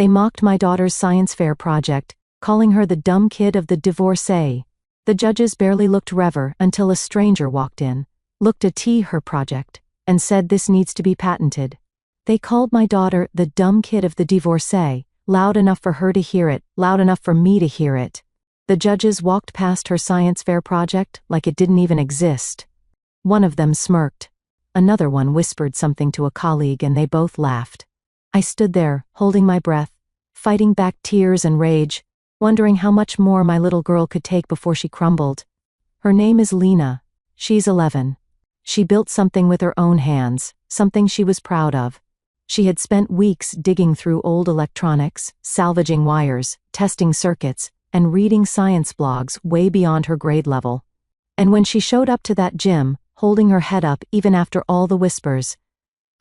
They mocked my daughter's science fair project, calling her the dumb kid of the divorcee. The judges barely looked Rever until a stranger walked in, looked at her project, and said this needs to be patented. They called my daughter the dumb kid of the divorcee, loud enough for her to hear it, loud enough for me to hear it. The judges walked past her science fair project like it didn't even exist. One of them smirked. Another one whispered something to a colleague and they both laughed. I stood there, holding my breath, fighting back tears and rage, wondering how much more my little girl could take before she crumbled. Her name is Lena. She's 11. She built something with her own hands, something she was proud of. She had spent weeks digging through old electronics, salvaging wires, testing circuits, and reading science blogs way beyond her grade level. And when she showed up to that gym, holding her head up even after all the whispers,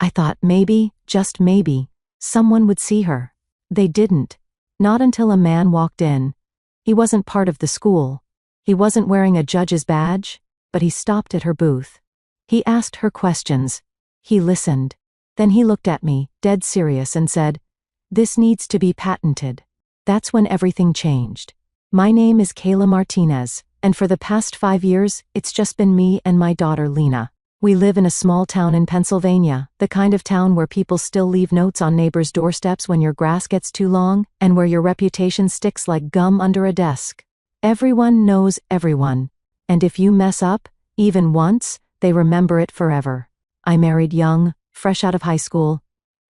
I thought maybe, just maybe, someone would see her. They didn't. Not until a man walked in. He wasn't part of the school. He wasn't wearing a judge's badge, but he stopped at her booth. He asked her questions. He listened. Then he looked at me, dead serious, and said, "This needs to be patented." That's when everything changed. My name is Kayla Martinez, and for the past 5 years, it's just been me and my daughter Lena. We live in a small town in Pennsylvania, the kind of town where people still leave notes on neighbors' doorsteps when your grass gets too long, and where your reputation sticks like gum under a desk. Everyone knows everyone, and if you mess up, even once, they remember it forever. I married young, fresh out of high school.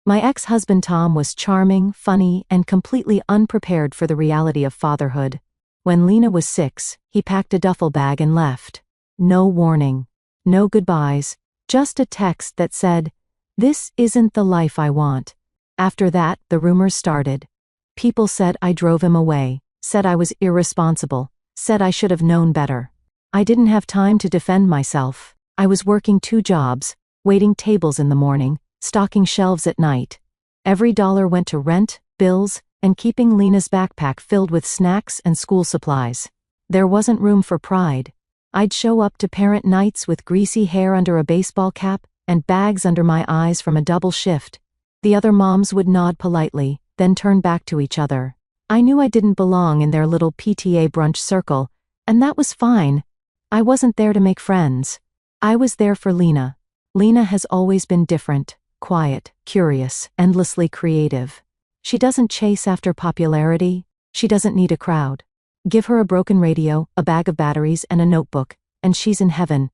My ex-husband Tom was charming, funny, and completely unprepared for the reality of fatherhood. When Lena was 6, he packed a duffel bag and left. No warning. No goodbyes. Just a text that said, "This isn't the life I want." After that, the rumors started. People said I drove him away, said I was irresponsible, said I should have known better. I didn't have time to defend myself. I was working 2 jobs, waiting tables in the morning, stocking shelves at night. Every dollar went to rent, bills, and keeping Lena's backpack filled with snacks and school supplies. There wasn't room for pride. I'd show up to parent nights with greasy hair under a baseball cap and bags under my eyes from a double shift. The other moms would nod politely, then turn back to each other. I knew I didn't belong in their little PTA brunch circle, and that was fine. I wasn't there to make friends. I was there for Lena. Lena has always been different, quiet, curious, endlessly creative. She doesn't chase after popularity. She doesn't need a crowd. Give her a broken radio, a bag of batteries, and a notebook, and she's in heaven.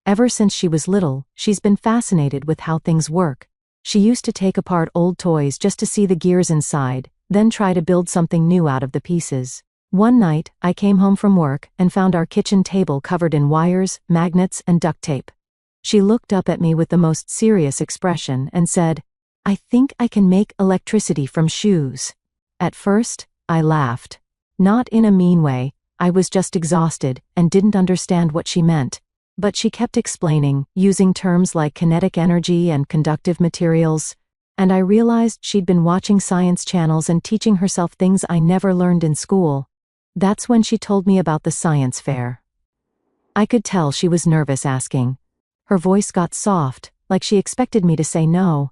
Ever since she was little, she's been fascinated with how things work. She used to take apart old toys just to see the gears inside, then try to build something new out of the pieces. One night, I came home from work and found our kitchen table covered in wires, magnets, and duct tape. She looked up at me with the most serious expression and said, "I think I can make electricity from shoes." At first, I laughed. Not in a mean way, I was just exhausted and didn't understand what she meant. But she kept explaining, using terms like kinetic energy and conductive materials, and I realized she'd been watching science channels and teaching herself things I never learned in school. That's when she told me about the science fair. I could tell she was nervous asking. Her voice got soft, like she expected me to say no.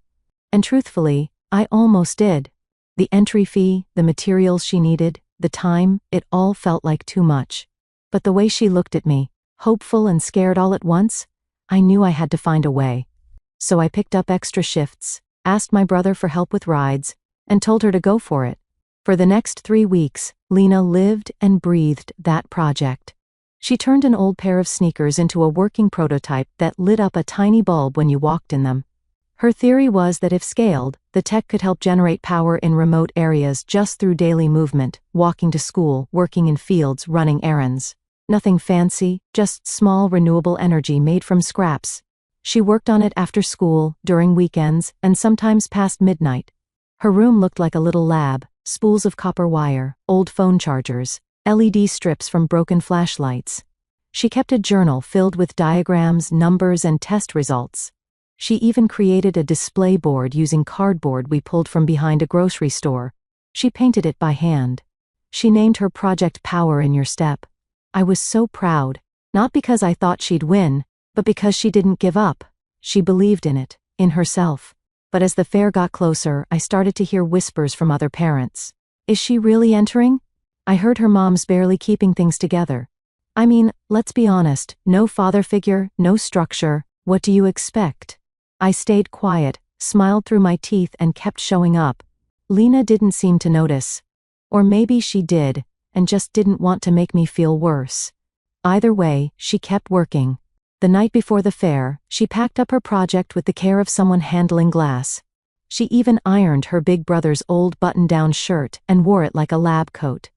And truthfully, I almost did. The entry fee, the materials she needed, the time, it all felt like too much. But the way she looked at me, hopeful and scared all at once, I knew I had to find a way. So I picked up extra shifts, asked my brother for help with rides, and told her to go for it. For the next 3 weeks, Lena lived and breathed that project. She turned an old pair of sneakers into a working prototype that lit up a tiny bulb when you walked in them. Her theory was that if scaled, the tech could help generate power in remote areas just through daily movement, walking to school, working in fields, running errands. Nothing fancy, just small renewable energy made from scraps. She worked on it after school, during weekends, and sometimes past midnight. Her room looked like a little lab, spools of copper wire, old phone chargers, LED strips from broken flashlights. She kept a journal filled with diagrams, numbers, and test results. She even created a display board using cardboard we pulled from behind a grocery store. She painted it by hand. She named her project Power in Your Step. I was so proud, not because I thought she'd win, but because she didn't give up. She believed in it, in herself. But as the fair got closer, I started to hear whispers from other parents. Is she really entering? I heard her mom's barely keeping things together. I mean, let's be honest, no father figure, no structure, what do you expect? I stayed quiet, smiled through my teeth and kept showing up. Lena didn't seem to notice. Or maybe she did, and just didn't want to make me feel worse. Either way, she kept working. The night before the fair, she packed up her project with the care of someone handling glass. She even ironed her big brother's old button-down shirt and wore it like a lab coat.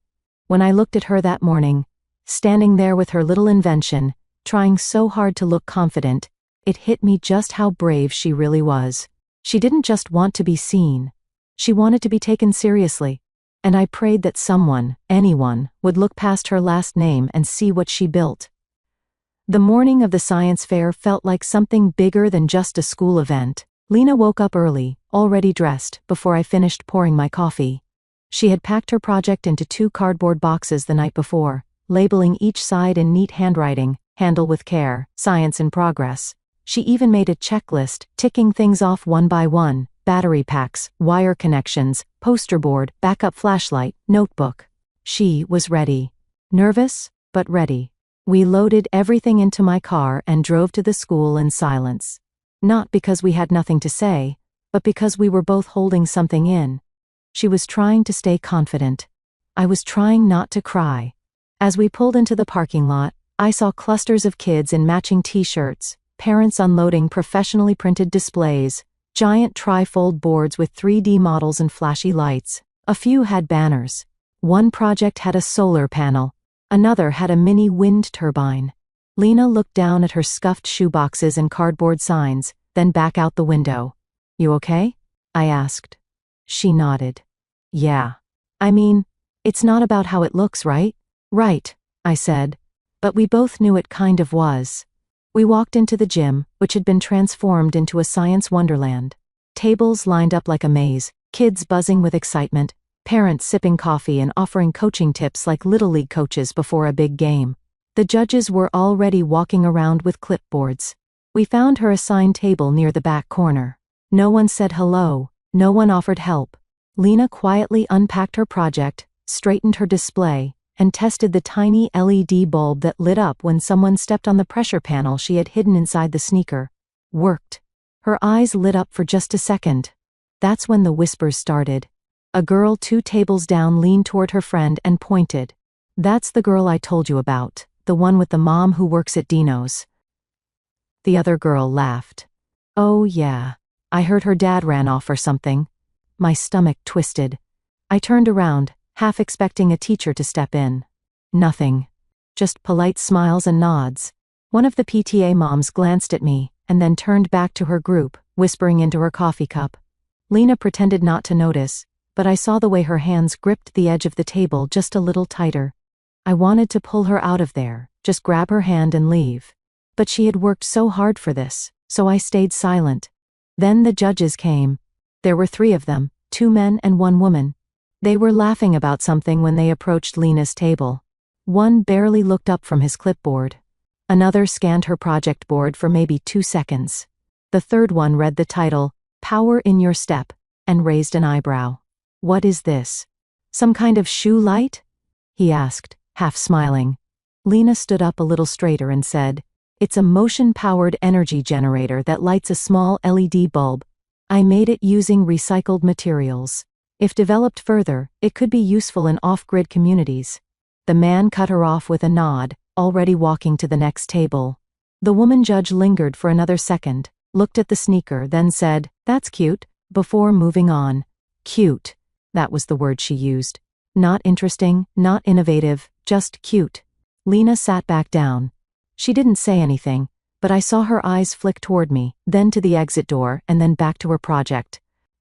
When I looked at her that morning, standing there with her little invention, trying so hard to look confident, it hit me just how brave she really was. She didn't just want to be seen. She wanted to be taken seriously. And I prayed that someone, anyone, would look past her last name and see what she built. The morning of the science fair felt like something bigger than just a school event. Lena woke up early, already dressed, before I finished pouring my coffee. She had packed her project into 2 cardboard boxes the night before, labeling each side in neat handwriting, "Handle with care, science in progress." She even made a checklist, ticking things off one by one: battery packs, wire connections, poster board, backup flashlight, notebook. She was ready. Nervous, but ready. We loaded everything into my car and drove to the school in silence. Not because we had nothing to say, but because we were both holding something in. She was trying to stay confident. I was trying not to cry. As we pulled into the parking lot, I saw clusters of kids in matching t-shirts, parents unloading professionally printed displays, giant tri-fold boards with 3D models and flashy lights. A few had banners. One project had a solar panel. Another had a mini wind turbine. Lena looked down at her scuffed shoeboxes and cardboard signs, then back out the window. "You okay?" I asked. She nodded. "Yeah. I mean, it's not about how it looks, right?" "Right," I said. But we both knew it kind of was. We walked into the gym, which had been transformed into a science wonderland. Tables lined up like a maze, kids buzzing with excitement, parents sipping coffee and offering coaching tips like Little League coaches before a big game. The judges were already walking around with clipboards. We found her assigned table near the back corner. No one said hello, no one offered help. Lena quietly unpacked her project, straightened her display, and tested the tiny LED bulb that lit up when someone stepped on the pressure panel she had hidden inside the sneaker. Worked. Her eyes lit up for just a second. That's when the whispers started. A girl 2 tables down leaned toward her friend and pointed. "That's the girl I told you about, the one with the mom who works at Dino's." The other girl laughed. "Oh yeah, I heard her dad ran off or something." My stomach twisted. I turned around, half expecting a teacher to step in. Nothing. Just polite smiles and nods. One of the PTA moms glanced at me, and then turned back to her group, whispering into her coffee cup. Lena pretended not to notice, but I saw the way her hands gripped the edge of the table just a little tighter. I wanted to pull her out of there, just grab her hand and leave. But she had worked so hard for this, so I stayed silent. Then the judges came. There were 3 of them, 2 men and 1 woman. They were laughing about something when they approached Lena's table. One barely looked up from his clipboard. Another scanned her project board for maybe 2 seconds. The third one read the title, "Power in Your Step," and raised an eyebrow. "What is this? Some kind of shoe light?" he asked, half smiling. Lena stood up a little straighter and said, "It's a motion-powered energy generator that lights a small LED bulb. I made it using recycled materials. If developed further, it could be useful in off-grid communities." The man cut her off with a nod, already walking to the next table. The woman judge lingered for another second, looked at the sneaker, then said, "That's cute," before moving on. Cute. That was the word she used. Not interesting, not innovative, just cute. Lena sat back down. She didn't say anything, but I saw her eyes flick toward me, then to the exit door, and then back to her project.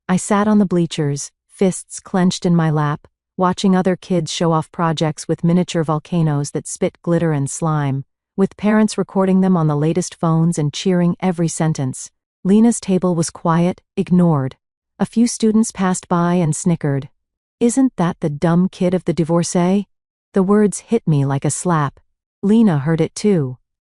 I sat on the bleachers, fists clenched in my lap, watching other kids show off projects with miniature volcanoes that spit glitter and slime, with parents recording them on the latest phones and cheering every sentence. Lena's table was quiet, ignored. A few students passed by and snickered. "Isn't that the dumb kid of the Divorcee?" The words hit me like a slap. Lena heard it too.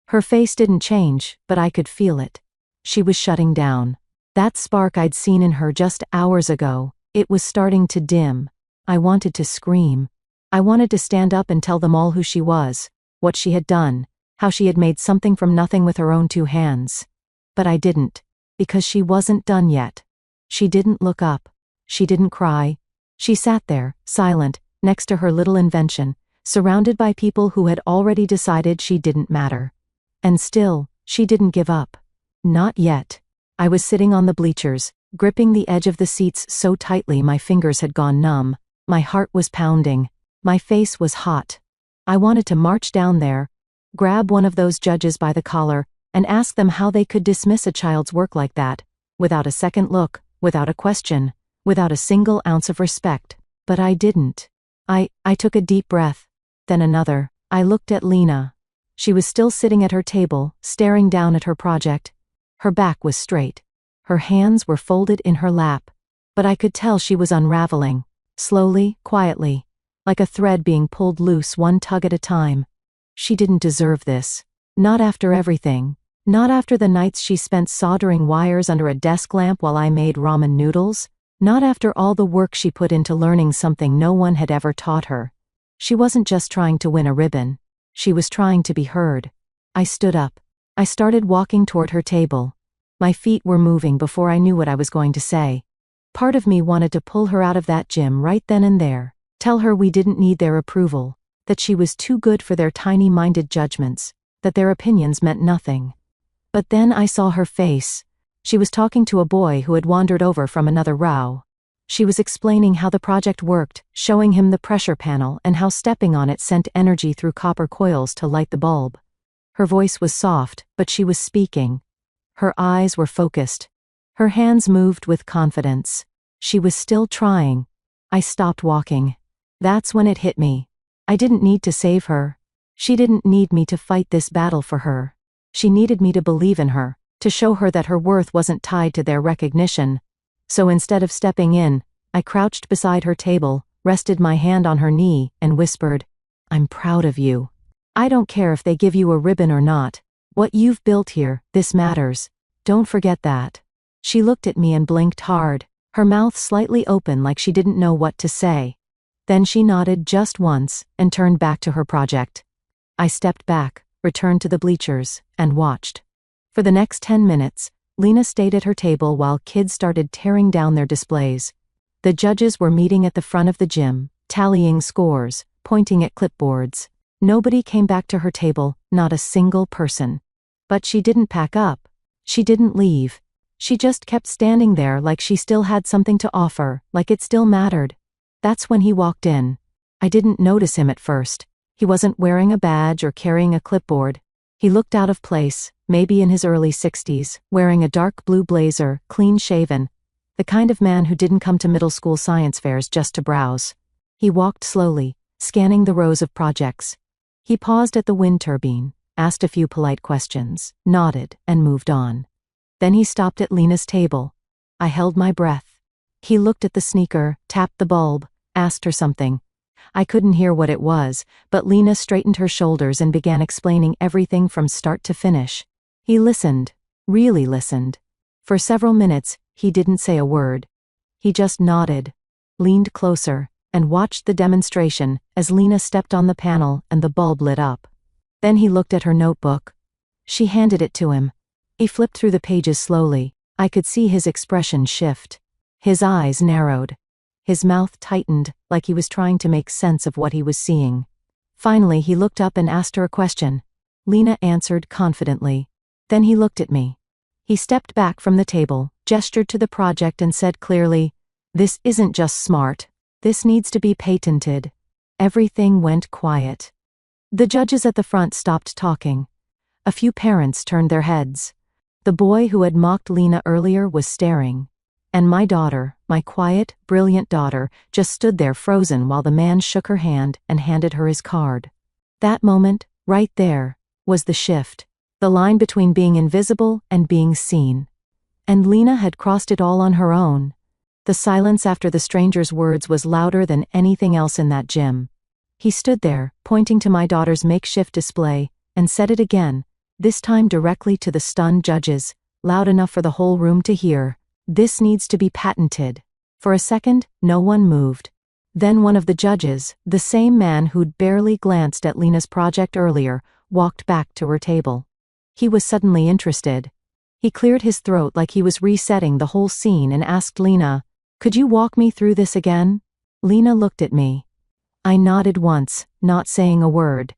Her face didn't change, but I could feel it. She was shutting down. That spark I'd seen in her just hours ago, it was starting to dim. I wanted to scream. I wanted to stand up and tell them all who she was, what she had done, how she had made something from nothing with her own 2 hands. But I didn't, because she wasn't done yet. She didn't look up. She didn't cry. She sat there, silent, next to her little invention, surrounded by people who had already decided she didn't matter. And still, she didn't give up. Not yet. I was sitting on the bleachers, gripping the edge of the seats so tightly my fingers had gone numb. My heart was pounding. My face was hot. I wanted to march down there, grab one of those judges by the collar, and ask them how they could dismiss a child's work like that, without a second look, without a question, without a single ounce of respect. But I didn't. I took a deep breath, then another. I looked at Lena. She was still sitting at her table, staring down at her project. Her back was straight. Her hands were folded in her lap. But I could tell she was unraveling, slowly, quietly, like a thread being pulled loose one tug at a time. She didn't deserve this. Not after everything. Not after the nights she spent soldering wires under a desk lamp while I made ramen noodles. Not after all the work she put into learning something no one had ever taught her. She wasn't just trying to win a ribbon. She was trying to be heard. I stood up. I started walking toward her table. My feet were moving before I knew what I was going to say. Part of me wanted to pull her out of that gym right then and there, tell her we didn't need their approval, that she was too good for their tiny-minded judgments, that their opinions meant nothing. But then I saw her face. She was talking to a boy who had wandered over from another row. She was explaining how the project worked, showing him the pressure panel and how stepping on it sent energy through copper coils to light the bulb. Her voice was soft, but she was speaking. Her eyes were focused. Her hands moved with confidence. She was still trying. I stopped walking. That's when it hit me. I didn't need to save her. She didn't need me to fight this battle for her. She needed me to believe in her, to show her that her worth wasn't tied to their recognition. So instead of stepping in, I crouched beside her table, rested my hand on her knee, and whispered, "I'm proud of you. I don't care if they give you a ribbon or not. What you've built here, this matters. Don't forget that." She looked at me and blinked hard, her mouth slightly open like she didn't know what to say. Then she nodded just once and turned back to her project. I stepped back, returned to the bleachers, and watched. For the next 10 minutes, Lena stayed at her table while kids started tearing down their displays. The judges were meeting at the front of the gym, tallying scores, pointing at clipboards. Nobody came back to her table, not a single person. But she didn't pack up. She didn't leave. She just kept standing there like she still had something to offer, like it still mattered. That's when he walked in. I didn't notice him at first. He wasn't wearing a badge or carrying a clipboard. He looked out of place, maybe in his early 60s, wearing a dark blue blazer, clean-shaven. The kind of man who didn't come to middle school science fairs just to browse. He walked slowly, scanning the rows of projects. He paused at the wind turbine, asked a few polite questions, nodded, and moved on. Then he stopped at Lena's table. I held my breath. He looked at the sneaker, tapped the bulb, asked her something. I couldn't hear what it was, but Lena straightened her shoulders and began explaining everything from start to finish. He listened, really listened. For several minutes, he didn't say a word. He just nodded, leaned closer, and watched the demonstration as Lena stepped on the panel and the bulb lit up. Then he looked at her notebook. She handed it to him. He flipped through the pages slowly. I could see his expression shift. His eyes narrowed. His mouth tightened, like he was trying to make sense of what he was seeing. Finally, he looked up and asked her a question. Lena answered confidently. Then he looked at me. He stepped back from the table, gestured to the project and said clearly, "This isn't just smart. This needs to be patented." Everything went quiet. The judges at the front stopped talking. A few parents turned their heads. The boy who had mocked Lena earlier was staring. And my daughter, my quiet, brilliant daughter, just stood there frozen while the man shook her hand and handed her his card. That moment, right there, was the shift. The line between being invisible and being seen. And Lena had crossed it all on her own. The silence after the stranger's words was louder than anything else in that gym. He stood there, pointing to my daughter's makeshift display, and said it again, this time directly to the stunned judges, loud enough for the whole room to hear. "This needs to be patented." For a second, no one moved. Then one of the judges, the same man who'd barely glanced at Lena's project earlier, walked back to her table. He was suddenly interested. He cleared his throat like he was resetting the whole scene and asked Lena, "Could you walk me through this again?" Lena looked at me. I nodded once, not saying a word.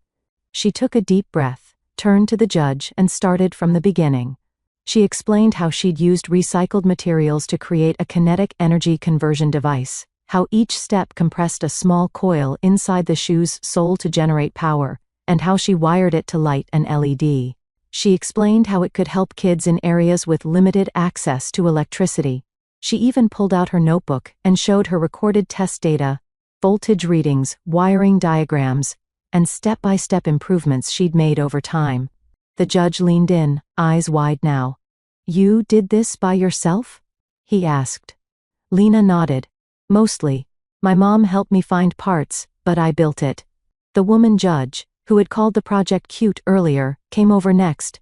She took a deep breath, turned to the judge, and started from the beginning. She explained how she'd used recycled materials to create a kinetic energy conversion device, how each step compressed a small coil inside the shoe's sole to generate power, and how she wired it to light an LED. She explained how it could help kids in areas with limited access to electricity. She even pulled out her notebook and showed her recorded test data, voltage readings, wiring diagrams, and step-by-step improvements she'd made over time. The judge leaned in, eyes wide now. "You did this by yourself?" he asked. Lena nodded. "Mostly. My mom helped me find parts, but I built it." The woman judge, who had called the project cute earlier, came over next.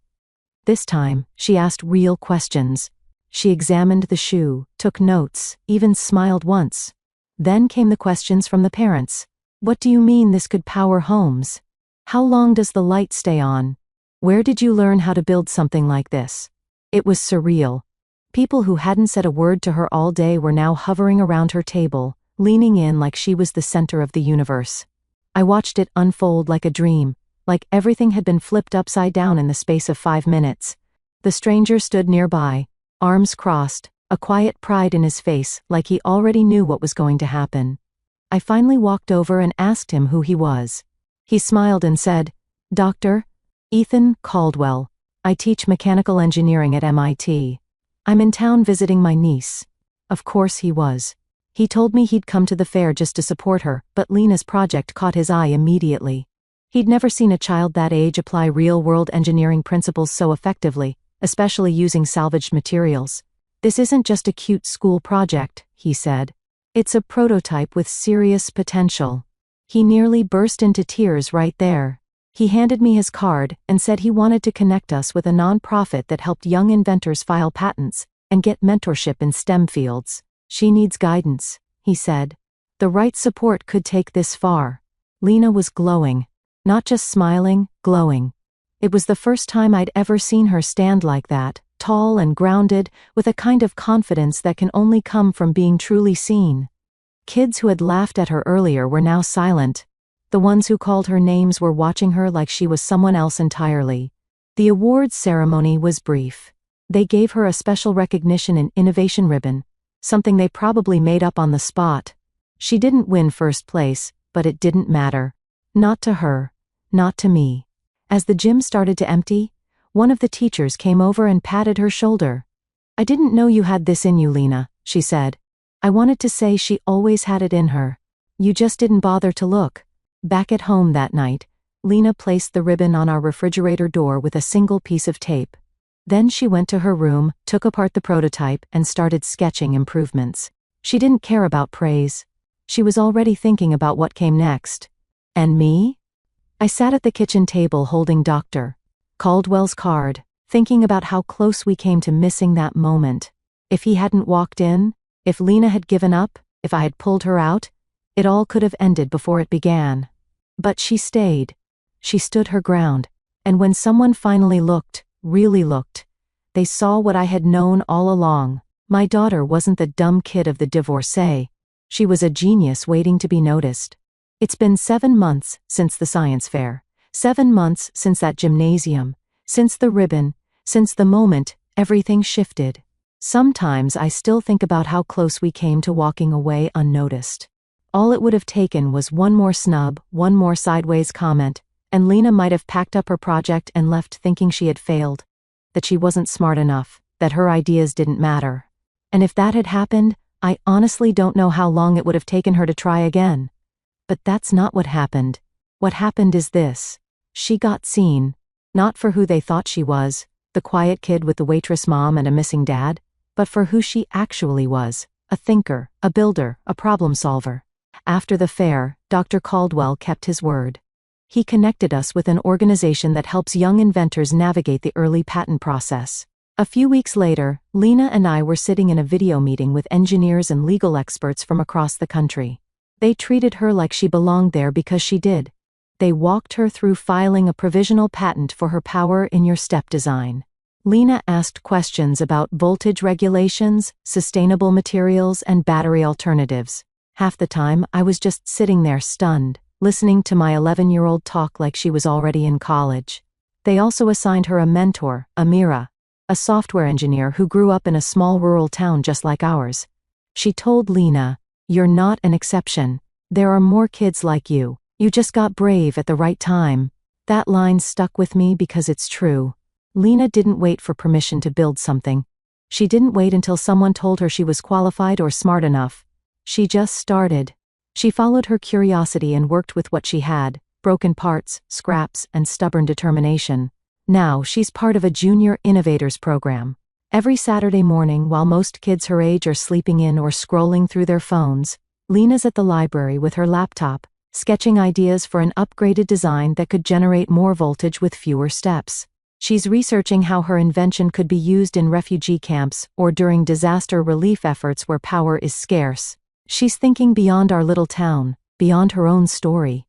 This time, she asked real questions. She examined the shoe, took notes, even smiled once. Then came the questions from the parents. "What do you mean this could power homes? How long does the light stay on? Where did you learn how to build something like this?" It was surreal. People who hadn't said a word to her all day were now hovering around her table, leaning in like she was the center of the universe. I watched it unfold like a dream, like everything had been flipped upside down in the space of 5 minutes. The stranger stood nearby, arms crossed, a quiet pride in his face like he already knew what was going to happen. I finally walked over and asked him who he was. He smiled and said, "Dr. Ethan Caldwell. I teach mechanical engineering at MIT. I'm in town visiting my niece." Of course he was. He told me he'd come to the fair just to support her, but Lena's project caught his eye immediately. He'd never seen a child that age apply real-world engineering principles so effectively, especially using salvaged materials. "This isn't just a cute school project," he said. "It's a prototype with serious potential." He nearly burst into tears right there. He handed me his card and said he wanted to connect us with a non-profit that helped young inventors file patents and get mentorship in STEM fields. "She needs guidance," he said. "The right support could take this far." Lena was glowing. Not just smiling, glowing. It was the first time I'd ever seen her stand like that, tall and grounded, with a kind of confidence that can only come from being truly seen. Kids who had laughed at her earlier were now silent. The ones who called her names were watching her like she was someone else entirely. The awards ceremony was brief. They gave her a special recognition and innovation ribbon, something they probably made up on the spot. She didn't win first place, but it didn't matter. Not to her. Not to me. As the gym started to empty, one of the teachers came over and patted her shoulder. "I didn't know you had this in you, Lena," she said. "I wanted to say she always had it in her. You just didn't bother to look." Back at home that night, Lena placed the ribbon on our refrigerator door with a single piece of tape. Then she went to her room, took apart the prototype, and started sketching improvements. She didn't care about praise. She was already thinking about what came next. And me? I sat at the kitchen table holding Dr. Caldwell's card, thinking about how close we came to missing that moment. If he hadn't walked in, if Lena had given up, if I had pulled her out, it all could have ended before it began. But she stayed. She stood her ground, and when someone finally looked, really looked, they saw what I had known all along. My daughter wasn't the dumb kid of the divorcee. She was a genius waiting to be noticed. It's been 7 months since the science fair, 7 months since that gymnasium, since the ribbon, since the moment everything shifted. Sometimes I still think about how close we came to walking away unnoticed. All it would have taken was one more snub, one more sideways comment, and Lena might have packed up her project and left thinking she had failed, that she wasn't smart enough, that her ideas didn't matter. And if that had happened, I honestly don't know how long it would have taken her to try again. But that's not what happened. What happened is this. She got seen, not for who they thought she was, the quiet kid with the waitress mom and a missing dad, but for who she actually was, a thinker, a builder, a problem solver. After the fair, Dr. Caldwell kept his word. He connected us with an organization that helps young inventors navigate the early patent process. A few weeks later, Lena and I were sitting in a video meeting with engineers and legal experts from across the country. They treated her like she belonged there because she did. They walked her through filing a provisional patent for her power in your step design. Lena asked questions about voltage regulations, sustainable materials, and battery alternatives. Half the time, I was just sitting there stunned, listening to my 11-year-old talk like she was already in college. They also assigned her a mentor, Amira, a software engineer who grew up in a small rural town just like ours. She told Lena, "You're not an exception. There are more kids like you. You just got brave at the right time." That line stuck with me because it's true. Lena didn't wait for permission to build something. She didn't wait until someone told her she was qualified or smart enough. She just started. She followed her curiosity and worked with what she had: broken parts, scraps, and stubborn determination. Now, she's part of a Junior Innovators program. Every Saturday morning, while most kids her age are sleeping in or scrolling through their phones, Lena's at the library with her laptop, sketching ideas for an upgraded design that could generate more voltage with fewer steps. She's researching how her invention could be used in refugee camps or during disaster relief efforts where power is scarce. She's thinking beyond our little town, beyond her own story.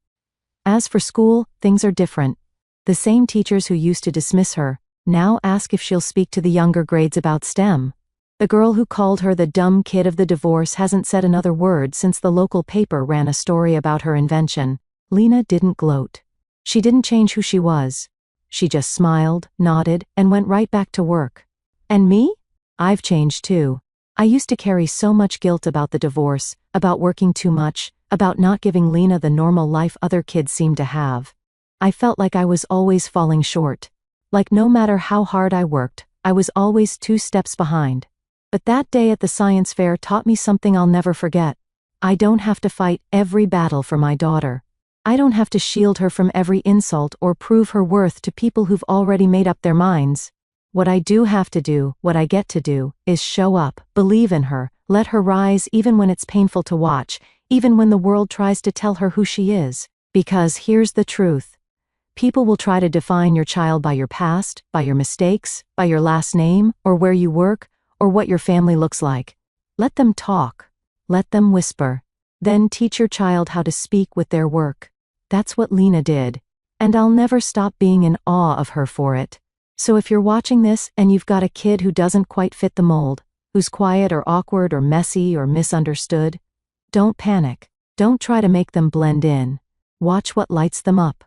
As for school, things are different. The same teachers who used to dismiss her now ask if she'll speak to the younger grades about STEM. The girl who called her the dumb kid of the divorce hasn't said another word since the local paper ran a story about her invention. Lena didn't gloat. She didn't change who she was. She just smiled, nodded, and went right back to work. And me? I've changed too. I used to carry so much guilt about the divorce, about working too much, about not giving Lena the normal life other kids seem to have. I felt like I was always falling short. Like no matter how hard I worked, I was always 2 steps behind. But that day at the science fair taught me something I'll never forget. I don't have to fight every battle for my daughter. I don't have to shield her from every insult or prove her worth to people who've already made up their minds. What I do have to do, what I get to do, is show up, believe in her, let her rise even when it's painful to watch, even when the world tries to tell her who she is. Because here's the truth. People will try to define your child by your past, by your mistakes, by your last name, or where you work, or what your family looks like. Let them talk. Let them whisper. Then teach your child how to speak with their work. That's what Lena did. And I'll never stop being in awe of her for it. So if you're watching this and you've got a kid who doesn't quite fit the mold, who's quiet or awkward or messy or misunderstood, don't panic. Don't try to make them blend in. Watch what lights them up.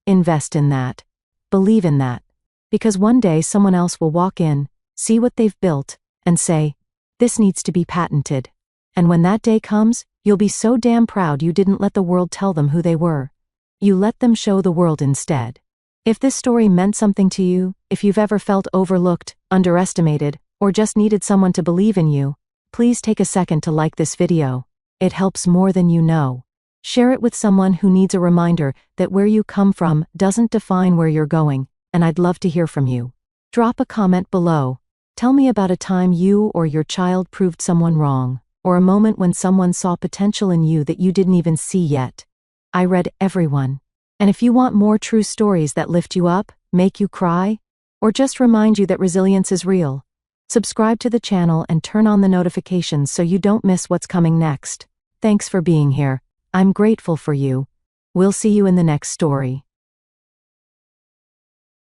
Invest in that. Believe in that. Because one day someone else will walk in, see what they've built, and say, "This needs to be patented." And when that day comes, you'll be so damn proud you didn't let the world tell them who they were. You let them show the world instead. If this story meant something to you, if you've ever felt overlooked, underestimated, or just needed someone to believe in you, please take a second to like this video. It helps more than you know. Share it with someone who needs a reminder that where you come from doesn't define where you're going, and I'd love to hear from you. Drop a comment below. Tell me about a time you or your child proved someone wrong, or a moment when someone saw potential in you that you didn't even see yet. I read everyone. And if you want more true stories that lift you up, make you cry, or just remind you that resilience is real, subscribe to the channel and turn on the notifications so you don't miss what's coming next. Thanks for being here. I'm grateful for you. We'll see you in the next story.